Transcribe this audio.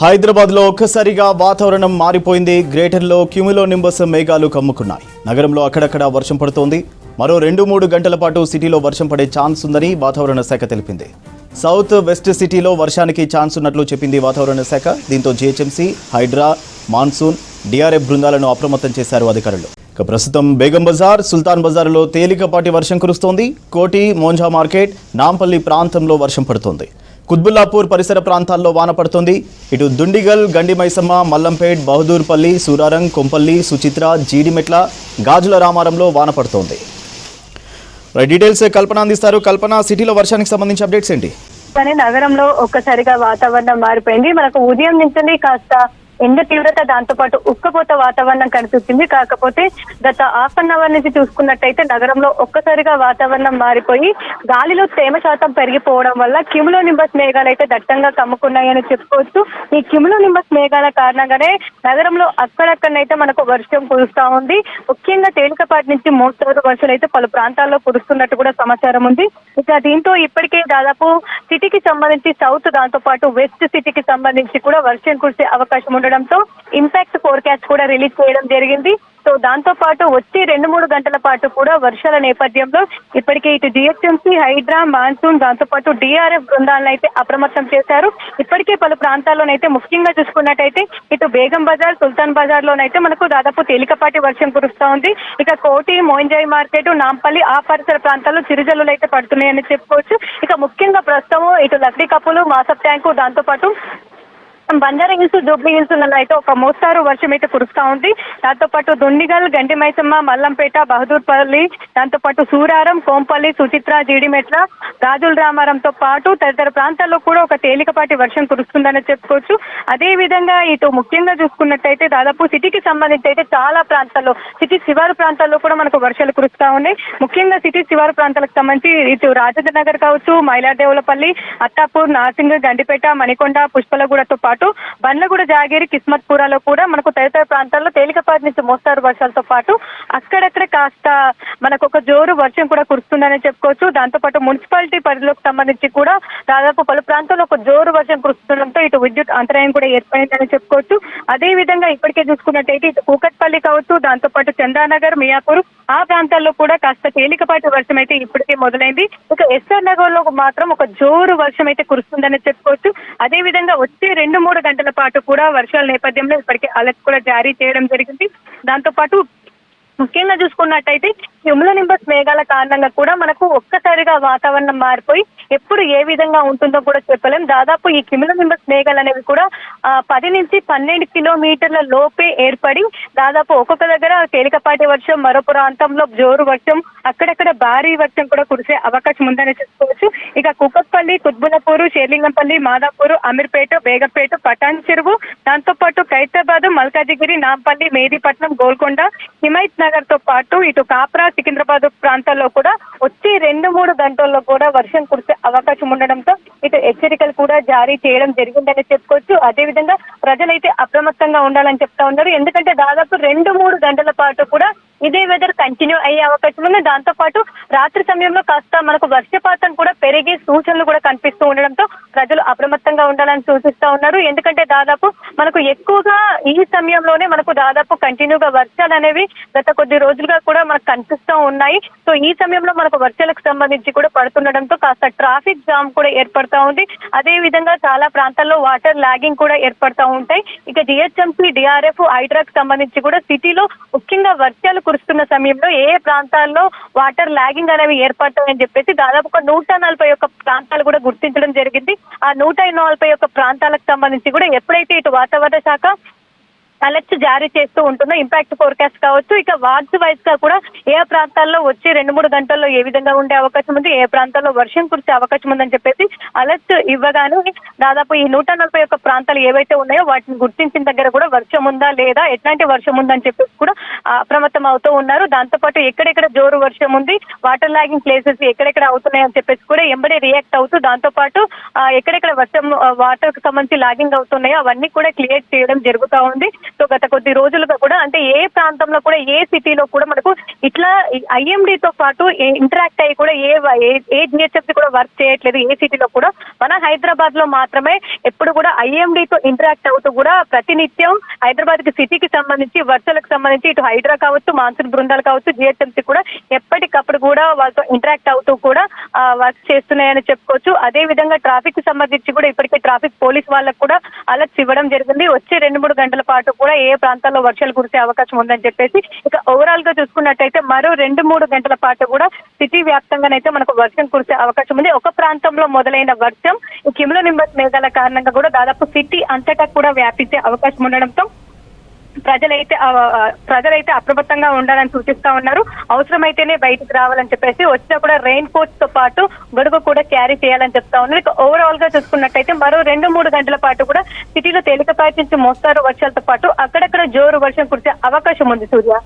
హైదరాబాద్లో ఒక్కసారిగా వాతావరణం మారిపోయింది. గ్రేటర్లో క్యూములోనింబస్ మేఘాలు కమ్ముకున్నాయి. నగరంలో అక్కడక్కడ వర్షం పడుతోంది. మరో 2-3 గంటల పాటు సిటీలో వర్షం పడే ఛాన్స్ ఉందని వాతావరణ శాఖ తెలిపింది. సౌత్ వెస్ట్ సిటీలో వర్షానికి ఛాన్స్ ఉన్నట్లు చెప్పింది వాతావరణ శాఖ. దీంతో జీహెచ్ఎంసీ, హైడ్రా, మాన్సూన్, డిఆర్ఎఫ్ బృందాలను అప్రమత్తం చేశారు అధికారులు. ప్రస్తుతం బేగం బజార్, సుల్తాన్ బజార్లో తేలికపాటి వర్షం కురుస్తోంది. కోటి, మోంజా మార్కెట్, నాంపల్లి ప్రాంతంలో వర్షం పడుతోంది. కుత్బుల్లాపూర్ పరిసర ప్రాంతాల్లో వాన పడుతోంది. ఇటు దుండిగల్, గండిమైసమ్మ, మల్లంపేట్, బహదూర్పల్లి, సూరారంగ్, కొంపల్లి, సుచిత్ర, జీడిమెట్ల, గాజుల రామారంలో వాన పడుతోంది. డీటెయిల్స్ కల్పన అందిస్తారు. కల్పన, సిటీలో వర్షానికి సంబంధించి అప్డేట్స్ ఏంటి? కానీ నగరంలో ఒక్కసారిగా వాతావరణం మారిపోయింది. మనకు ఉదయం నుంచి కాస్త ఎండ తీవ్రత, దాంతో పాటు ఉక్కపోత వాతావరణం కనిపిస్తుంది. కాకపోతే గత హాఫ్ అన్ అవర్ నుంచి చూసుకున్నట్టయితే నగరంలో ఒక్కసారిగా వాతావరణం మారిపోయి గాలిలో తేమ శాతం పెరిగిపోవడం వల్ల క్యూములోనింబస్ మేఘాలు అయితే దట్టంగా కమ్ముకున్నాయని చెప్పుకోవచ్చు. ఈ క్యూములోనింబస్ మేఘాల కారణంగానే నగరంలో అక్కడక్కడనైతే మనకు వర్షం కురుస్తా ఉంది. ముఖ్యంగా తేలికపాటి నుంచి మోస్తరు వర్షాలు అయితే పలు ప్రాంతాల్లో కురుస్తున్నట్టు కూడా సమాచారం ఉంది. ఇక దీంతో ఇప్పటికే దాదాపు సిటీకి సంబంధించి సౌత్, దాంతో పాటు వెస్ట్ సిటీకి సంబంధించి కూడా వర్షం కురిసే అవకాశం ఉండడంతో ఇంపాక్ట్ ఫోర్కాస్ట్ కూడా రిలీజ్ చేయడం జరిగింది. సో దాంతో పాటు వచ్చే 2-3 గంటల పాటు కూడా వర్షాల నేపథ్యంలో ఇప్పటికే ఇటు జిహెచ్ఎంసీ, హైడ్రా, మాన్సూన్, దాంతో పాటు డిఆర్ఎఫ్ బృందాలను అయితే అప్రమత్తం చేశారు. ఇప్పటికే పలు ప్రాంతాల్లోనైతే ముఖ్యంగా చూసుకున్నట్టయితే ఇటు బేగం బజార్, సుల్తాన్ బజార్ లోనైతే మనకు దాదాపు తేలికపాటి వర్షం కురుస్తా ఉంది. ఇక కోటి, మోంజాయి మార్కెట్, నాంపల్లి ఆ పరిసర ప్రాంతాల్లో చిరుజల్లులు అయితే పడుతున్నాయని చెప్పుకోవచ్చు. ఇక ముఖ్యంగా ప్రస్తుతం ఇటు లక్డీ కప్పులు, మాసప్ ట్యాంకు, దాంతో పాటు బంజారా హిల్స్, జూబ్లీ హిల్స్ అయితే ఒక మోస్తారు వర్షం అయితే కురుస్తా ఉంది. దాంతో పాటు దుండిగల్, గండిమైసమ్మ, మల్లంపేట, బహదూర్పల్లి, దాంతో పాటు సూరారం, కోంపల్లి, సుచిత్ర, జీడిమెట్ల, గాజుల రామారంతో పాటు తదితర ప్రాంతాల్లో కూడా ఒక తేలికపాటి వర్షం కురుస్తుందని చెప్పుకోవచ్చు. అదే విధంగా ఇటు ముఖ్యంగా చూసుకున్నట్టయితే దాదాపు సిటీకి సంబంధించి అయితే చాలా ప్రాంతాల్లో, సిటీ శివారు ప్రాంతాల్లో కూడా మనకు వర్షాలు కురుస్తా ఉన్నాయి. ముఖ్యంగా సిటీ శివారు ప్రాంతాలకు సంబంధించి ఇటు రాజేంద్ర నగర్ కావచ్చు, మైలార్దేవులపల్లి, అత్తాపూర్, నార్సింగ్, గండిపేట, మణికొండ, పుష్పలగూడతో పాటు బండ్లగూడ, జాగేరి, కిస్మత్పురాలో కూడా మనకు తదితర ప్రాంతాల్లో తేలికపాటి నుంచి మోస్తారు వర్షాలతో పాటు అక్కడక్కడ కాస్త మనకు ఒక జోరు వర్షం కూడా కురుస్తుందని చెప్పుకోవచ్చు. దాంతో పాటు మున్సిపాలిటీ పరిధిలోకి సంబంధించి కూడా దాదాపు పలు ప్రాంతాల్లో ఒక జోరు వర్షం కురుస్తుండడంతో ఇటు విద్యుత్ అంతరాయం కూడా ఏర్పడిందని చెప్పుకోవచ్చు. అదే విధంగా ఇప్పటికే చూసుకున్నట్టయితే ఇటు కూకట్పల్లి కావచ్చు, దాంతో పాటు చందానగర్, మియాపూర్ ఆ ప్రాంతాల్లో కూడా కాస్త తేలికపాటి వర్షం అయితే ఇప్పటికే మొదలైంది. ఇక ఎస్ఆర్ నగర్ లో మాత్రం ఒక జోరు వర్షం అయితే కురుస్తుందని చెప్పుకోవచ్చు. అదే విధంగా వచ్చే 2-3 గంటల పాటు కూడా వర్షాల నేపథ్యంలో ఇప్పటికే అలర్ట్ కూడా జారీ చేయడం జరిగింది. దాంతో పాటు ముఖ్యంగా చూసుకున్నట్టయితే క్యూములోనింబస్ మేఘాల కారణంగా కూడా మనకు ఒక్కసారిగా వాతావరణం మారిపోయి ఎప్పుడు ఏ విధంగా ఉంటుందో కూడా చెప్పలేం. దాదాపు ఈ క్యూములోనింబస్ మేఘాలు అనేవి కూడా 10 నుంచి 12 కిలోమీటర్ల లోపే ఏర్పడి దాదాపు ఒక్కొక్క దగ్గర తేలికపాటి వర్షం, మరో ప్రాంతంలో జోరు వర్షం, అక్కడక్కడ భారీ వర్షం కూడా కురిసే అవకాశం ఉందని చెప్పుకోవచ్చు. ఇక కుకట్పల్లి, కుత్బుల్లాపూర్, షేర్లింగంపల్లి, మాదాపూర్, అమీర్పేట, బేగంపేట, పటాన్ చెరువు, దాంతో పాటు ఖైరతాబాద్, మల్కాజిగిరి, నాంపల్లి, మేదీపట్నం, గోల్కొండ, హిమాయత్ నగర్ తో పాటు ఇటు కాప్రా, సికింద్రాబాద్ ప్రాంతాల్లో కూడా వచ్చే 2-3 గంటల్లో కూడా వర్షం కురిసే అవకాశం ఉండడంతో ఇటు హెచ్చరికలు కూడా జారీ చేయడం జరిగిందని చెప్పుకోవచ్చు. అదేవిధంగా ప్రజలైతే అప్రమత్తంగా ఉండాలని చెప్తా ఉన్నారు. ఎందుకంటే దాదాపు 2-3 గంటల పాటు కూడా ఇదే వెదర్ కంటిన్యూ అయ్యే అవకాశం ఉంది. దాంతో పాటు రాత్రి సమయంలో కాస్త మనకు వర్షపాతం కూడా పెరిగే సూచనలు కూడా కనిపిస్తూ ఉండడంతో ప్రజలు అప్రమత్తంగా ఉండాలని సూచిస్తా ఉన్నారు. ఎందుకంటే దాదాపు మనకు ఎక్కువగా ఈ సమయంలోనే మనకు దాదాపు కంటిన్యూగా వర్షాలు అనేవి గత కొద్ది రోజులుగా కూడా మనకు కనిపిస్తూ ఉన్నాయి. సో ఈ సమయంలో మనకు వర్షాలకు సంబంధించి కూడా పడుతుండడంతో కాస్త ట్రాఫిక్ జామ్ కూడా ఏర్పడతా ఉంది. అదే విధంగా చాలా ప్రాంతాల్లో వాటర్ లాగింగ్ కూడా ఏర్పడతా ఉంటాయి. ఇక జిహెచ్ఎంసీ, డిఆర్ఎఫ్, హైడ్రాకు సంబంధించి కూడా సిటీలో ముఖ్యంగా వర్షాలు కురుస్తున్న సమయంలో ఏ ప్రాంతాల్లో వాటర్ లాగింగ్ అనేవి ఏర్పడతాయని చెప్పేసి దాదాపు 141 ప్రాంతాలు కూడా గుర్తించడం జరిగింది. ఆ 141 ప్రాంతాలకు సంబంధించి కూడా ఎప్పుడైతే ఇటు వాతావరణ శాఖ అలర్ట్ జారీ చేస్తూ ఉంటుందో ఇంపాక్ట్ ఫోర్కాస్ట్ కావచ్చు, ఇక వార్డ్స్ వైజ్ గా కూడా ఏ ప్రాంతాల్లో వచ్చే 2-3 గంటల్లో ఏ విధంగా ఉండే అవకాశం ఉంది, ఏ ప్రాంతాల్లో వర్షం కురిసే అవకాశం ఉందని చెప్పేసి అలర్ట్ ఇవ్వగానే దాదాపు ఈ 141 ప్రాంతాలు ఏవైతే ఉన్నాయో వాటిని గుర్తించిన దగ్గర కూడా వర్షం ఉందా లేదా, ఎట్లాంటి వర్షం ఉందని చెప్పేసి కూడా అప్రమత్తం అవుతూ ఉన్నారు. దాంతో పాటు ఎక్కడెక్కడ జోరు వర్షం ఉంది, వాటర్ లాగింగ్ ప్లేసెస్ ఎక్కడెక్కడ అవుతున్నాయని చెప్పేసి కూడా ఎంబడే రియాక్ట్ అవుతూ దాంతో పాటు ఎక్కడెక్కడ వర్షం వాటర్ కు సంబంధించి లాగింగ్ అవుతున్నాయో అవన్నీ కూడా క్లియర్ చేయడం జరుగుతూ ఉంది. సో గత కొద్ది రోజులుగా కూడా అంటే ఏ ప్రాంతంలో కూడా ఏ సిటీలో కూడా మనకు ఇట్లా ఐఎండితో పాటు ఇంటరాక్ట్ అయ్యి కూడా ఏ జిహెచ్ఎంసీ కూడా వర్క్ చేయట్లేదు ఏ సిటీలో కూడా. మన హైదరాబాద్ లో మాత్రమే ఎప్పుడు కూడా ఐఎండితో ఇంటరాక్ట్ అవుతూ కూడా ప్రతినిత్యం హైదరాబాద్ కి సిటీకి సంబంధించి వర్షాలకు సంబంధించి ఇటు హైడ్రా కావచ్చు, మాన్సూన్ బృందాలు కావచ్చు, జిహెచ్ఎంసీ కూడా ఎప్పటికప్పుడు కూడా వాళ్ళతో ఇంటరాక్ట్ అవుతూ కూడా వర్క్ చేస్తున్నాయని చెప్పుకోవచ్చు. అదే విధంగా ట్రాఫిక్ సంబంధించి కూడా ఇప్పటికే ట్రాఫిక్ పోలీస్ వాళ్ళకు కూడా అలర్ట్స్ ఇవ్వడం జరిగింది. వచ్చే 2-3 గంటల పాటు కూడా ఏ ప్రాంతాల్లో వర్షాలు కురిసే అవకాశం ఉందని చెప్పేసి. ఇక ఓవరాల్ గా చూసుకున్నట్టయితే మరో 2-3 గంటల పాటు కూడా సిటీ వ్యాప్తంగానైతే మనకు వర్షం కురిసే అవకాశం ఉంది. ఒక ప్రాంతంలో మొదలైన వర్షం ఈ క్యూములో నింబస్ మేఘాల కారణంగా కూడా దాదాపు సిటీ అంతటా కూడా వ్యాపించే అవకాశం ఉండడంతో ప్రజలైతే అప్రమత్తంగా ఉండాలని సూచిస్తా ఉన్నారు. అవసరమైతేనే బయటకు రావాలని చెప్పేసి, వచ్చినా కూడా రెయిన్ కోట్స్ తో పాటు గొడుగు కూడా క్యారీ చేయాలని చెప్తా ఉన్నారు. ఇక ఓవరాల్ గా చూసుకున్నట్టయితే మరో 2-3 గంటల పాటు కూడా సిటీలో తేలికపాటి నుంచి మోస్తారు వర్షాలతో పాటు అక్కడక్కడ జోరు వర్షం కురిసే అవకాశం ఉంది సూర్య.